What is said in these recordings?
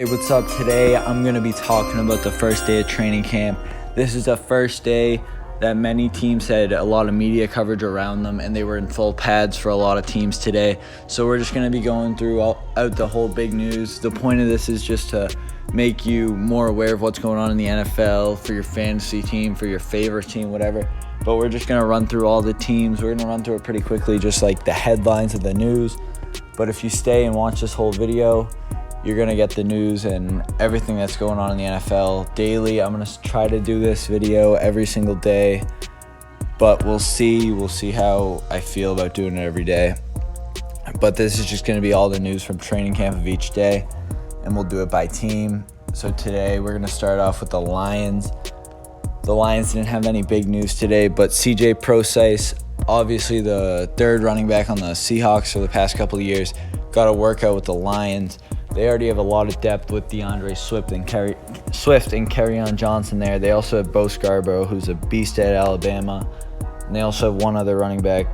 Hey, what's up? Today I'm going to be talking about the first day of training camp. This is the first day that many teams had a lot of media coverage around them, and they were in full pads for a lot of teams today. So we're just going to be going through out the whole big news. The point of this is just to make you more aware of what's going on in the NFL for your fantasy team, for your favorite team, whatever. But we're just going to run through all the teams. We're going to run through it pretty quickly, just like the headlines of the news. But if you stay and watch this whole video, you're going to get the news and everything that's going on in the NFL daily. I'm going to try to do this video every single day, but we'll see how I feel about doing it every day. But this is just going to be all the news from training camp of each day, and we'll do it by team. So today we're going to start off with the Lions. The Lions didn't have any big news today, but CJ Prosise, obviously the third running back on the Seahawks for the past couple of years, got a workout with the Lions. They already have a lot of depth with DeAndre Swift and Kerryon Johnson there. They also have Bo Scarborough, who's a beast at Alabama. And they also have one other running back.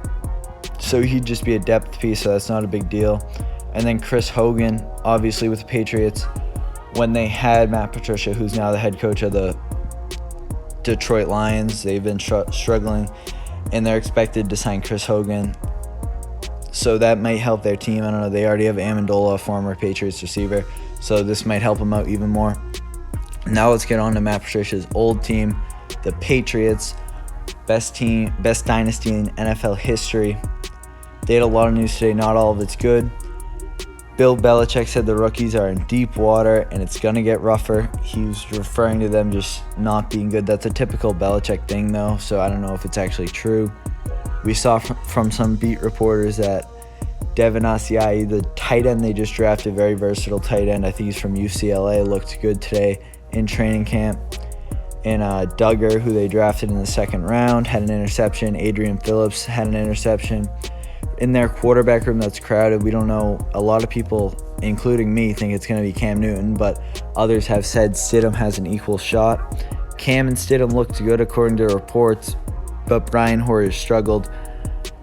So he'd just be a depth piece, so that's not a big deal. And then Chris Hogan, obviously with the Patriots, when they had Matt Patricia, who's now the head coach of the Detroit Lions, they've been struggling, and they're expected to sign Chris Hogan. So that might help their team. I don't know. They already have Amendola, a former Patriots receiver. So this might help them out even more. Now let's get on to Matt Patricia's old team, the Patriots. Best dynasty in NFL history. They had a lot of news today. Not all of it's good. Bill Belichick said the rookies are in deep water and it's going to get rougher. He was referring to them just not being good. That's a typical Belichick thing, though. So I don't know if it's actually true. We saw from some beat reporters that Devin Asiai, the tight end they just drafted, very versatile tight end, I think he's from UCLA, looked good today in training camp. And Duggar, who they drafted in the second round, had an interception. Adrian Phillips had an interception. In their quarterback room that's crowded, we don't know. A lot of people, including me, think it's going to be Cam Newton, but others have said Stidham has an equal shot. Cam and Stidham looked good according to reports, but Brian Hoyer struggled,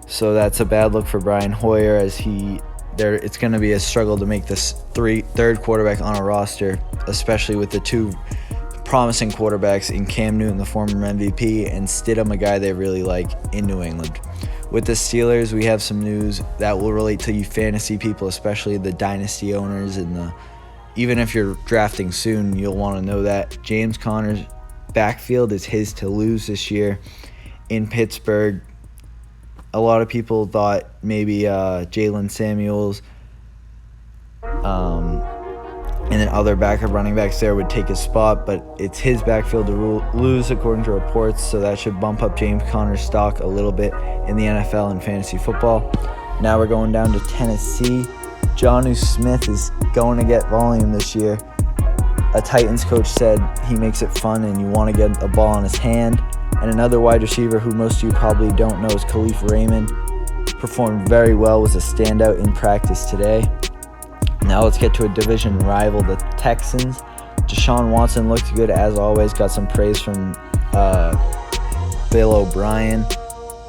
so that's a bad look for Brian Hoyer, as it's going to be a struggle to make this third quarterback on a roster, especially with the two promising quarterbacks in Cam Newton, the former MVP, and Stidham, a guy they really like in New England. With the Steelers, we have some news that will relate to you fantasy people, especially the dynasty owners, and even if you're drafting soon, you'll want to know that James Conner's backfield is his to lose this year. In Pittsburgh, a lot of people thought maybe Jalen Samuels and then other backup running backs there would take his spot, but it's his backfield to lose according to reports, so that should bump up James Conner's stock a little bit in the NFL and fantasy football. Now we're going down to Tennessee. Jonnu Smith is going to get volume this year. A Titans coach said he makes it fun and you want to get a ball in his hand. And another wide receiver who most of you probably don't know is Khalif Raymond. Performed very well, was a standout in practice today. Now let's get to a division rival, the Texans. Deshaun Watson looked good as always, got some praise from Bill O'Brien.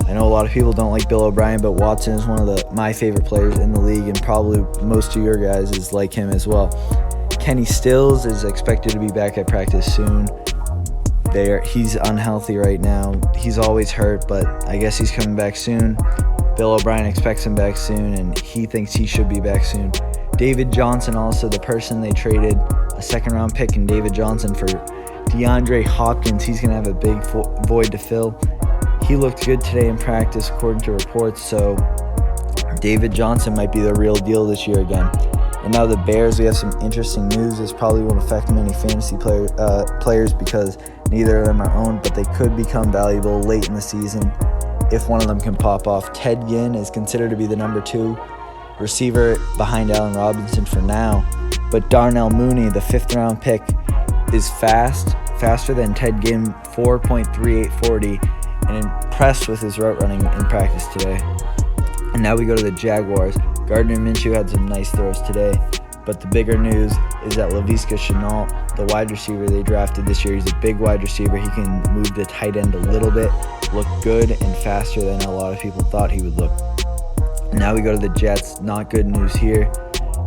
I know a lot of people don't like Bill O'Brien, but Watson is one of my favorite players in the league, and probably most of your guys is like him as well. Kenny Stills is expected to be back at practice soon. He's unhealthy right now. He's always hurt, but I guess he's coming back soon. Bill O'Brien expects him back soon, and he thinks he should be back soon. David Johnson, also the person they traded a second-round pick in David Johnson for DeAndre Hopkins. He's going to have a big void to fill. He looked good today in practice, according to reports, so David Johnson might be the real deal this year again. And now the Bears, we have some interesting news. This probably won't affect many fantasy players because neither of them are owned, but they could become valuable late in the season if one of them can pop off. Ted Ginn is considered to be the number 2 receiver behind Allen Robinson for now, but Darnell Mooney, the 5th-round pick, is faster than Ted Ginn, 4.3840, and impressed with his route running in practice today. And now we go to the Jaguars. Gardner Minshew had some nice throws today, but the bigger news is that Laviska Shenault, the wide receiver they drafted this year, he's a big wide receiver. He can move the tight end a little bit, look good and faster than a lot of people thought he would look. Now we go to the Jets. Not good news here.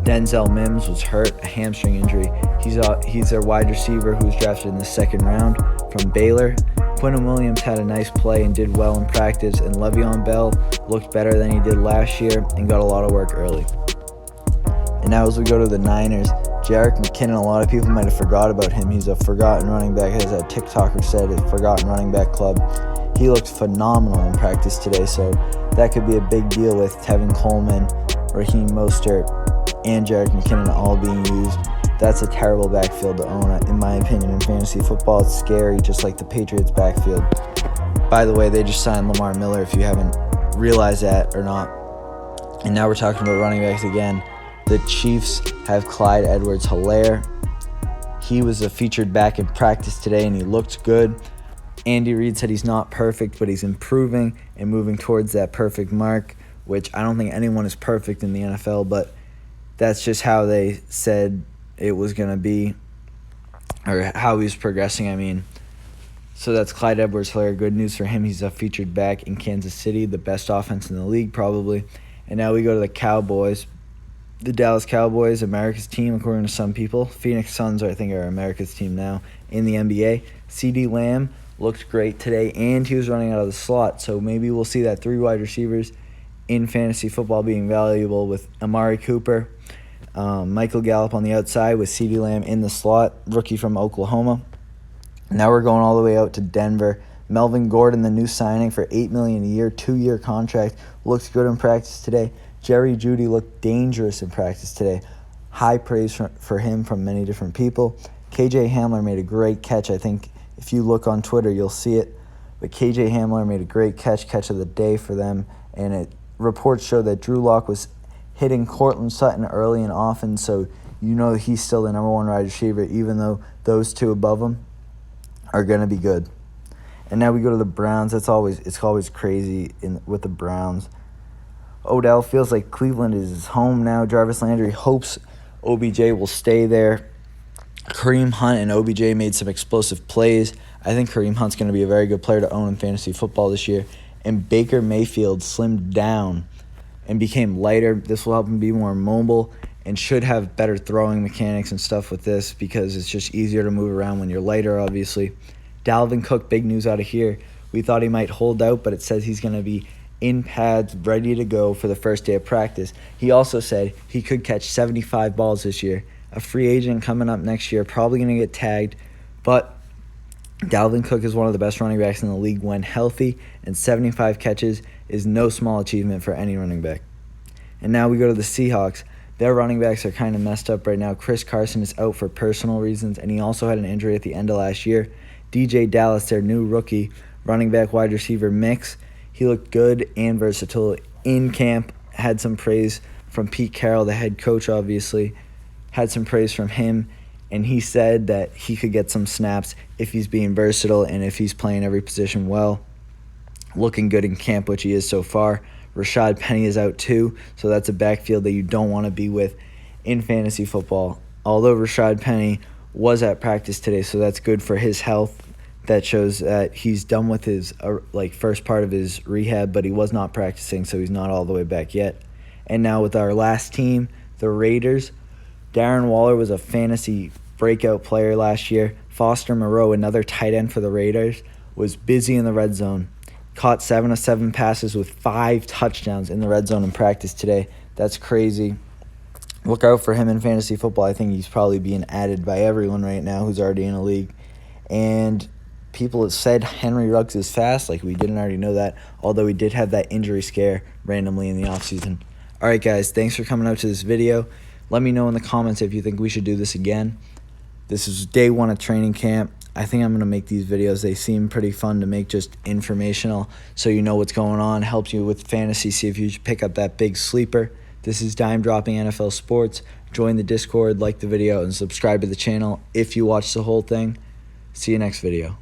Denzel Mims was hurt, a hamstring injury. He's their wide receiver who was drafted in the second round from Baylor. Quinton Williams had a nice play and did well in practice, and Le'Veon Bell looked better than he did last year and got a lot of work early. And now as we go to the Niners, Jerick McKinnon, a lot of people might have forgot about him. He's a forgotten running back, as a TikToker said, a forgotten running back club. He looked phenomenal in practice today, so that could be a big deal with Tevin Coleman, Raheem Mostert, and Jerick McKinnon all being used. That's a terrible backfield to own, in my opinion, in fantasy football. It's scary, just like the Patriots' backfield. By the way, they just signed Lamar Miller, if you haven't realized that or not. And now we're talking about running backs again. The Chiefs have Clyde Edwards-Helaire. He was a featured back in practice today, and he looked good. Andy Reid said he's not perfect, but he's improving and moving towards that perfect mark, which I don't think anyone is perfect in the NFL, but that's just how they said it was going to be, or how he's progressing, I mean. So that's Clyde Edwards-Helaire. Good news for him. He's a featured back in Kansas City, the best offense in the league probably. And now we go to the Cowboys. The Dallas Cowboys, America's team, according to some people. Phoenix Suns, I think, are America's team now in the NBA. CeeDee Lamb looked great today, and he was running out of the slot. So maybe we'll see that 3 wide receivers in fantasy football being valuable with Amari Cooper, Michael Gallup on the outside with CeeDee Lamb in the slot, rookie from Oklahoma. Now we're going all the way out to Denver. Melvin Gordon, the new signing for $8 million a year, 2-year contract, looks good in practice today. Jerry Jeudy looked dangerous in practice today. High praise for him from many different people. KJ Hamler made a great catch. I think if you look on Twitter, you'll see it. But KJ Hamler made a great catch of the day for them. And reports show that Drew Lock was hitting Courtland Sutton early and often, so you know he's still the number 1 wide receiver, even though those 2 above him are going to be good. And now we go to the Browns. It's always crazy with the Browns. Odell feels like Cleveland is his home now. Jarvis Landry hopes OBJ will stay there. Kareem Hunt and OBJ made some explosive plays. I think Kareem Hunt's going to be a very good player to own in fantasy football this year. And Baker Mayfield slimmed down and became lighter. This will help him be more mobile and should have better throwing mechanics and stuff with this, because it's just easier to move around when you're lighter, obviously. Dalvin Cook, big news out of here. We thought he might hold out, but it says he's going to be in pads, ready to go for the first day of practice. He also said he could catch 75 balls this year. A free agent coming up next year, probably going to get tagged, but Dalvin Cook is one of the best running backs in the league when healthy, and 75 catches is no small achievement for any running back. And now we go to the Seahawks. Their running backs are kind of messed up right now. Chris Carson is out for personal reasons, and he also had an injury at the end of last year. DJ Dallas, their new rookie running back wide receiver mix, he looked good and versatile in camp. Had some praise from Pete Carroll, the head coach, obviously. Had some praise from him, and he said that he could get some snaps if he's being versatile and if he's playing every position well. Looking good in camp, which he is so far. Rashad Penny is out too, so that's a backfield that you don't want to be with in fantasy football. Although Rashad Penny was at practice today, so that's good for his health. That shows that he's done with his first part of his rehab, but he was not practicing, so he's not all the way back yet. And now with our last team, the Raiders, Darren Waller was a fantasy breakout player last year. Foster Moreau, another tight end for the Raiders, was busy in the red zone. Caught 7 of 7 passes with 5 touchdowns in the red zone in practice today. That's crazy. Look out for him in fantasy football. I think he's probably being added by everyone right now who's already in a league. And people have said Henry Ruggs is fast, like we didn't already know that, although he did have that injury scare randomly in the offseason. All right, guys, thanks for coming out to this video. Let me know in the comments if you think we should do this again. This is day 1 of training camp. I think I'm going to make these videos. They seem pretty fun to make, just informational, so you know what's going on. Helps you with fantasy, see if you should pick up that big sleeper. This is Dime Dropping NFL Sports. Join the Discord, like the video, and subscribe to the channel if you watch the whole thing. See you next video.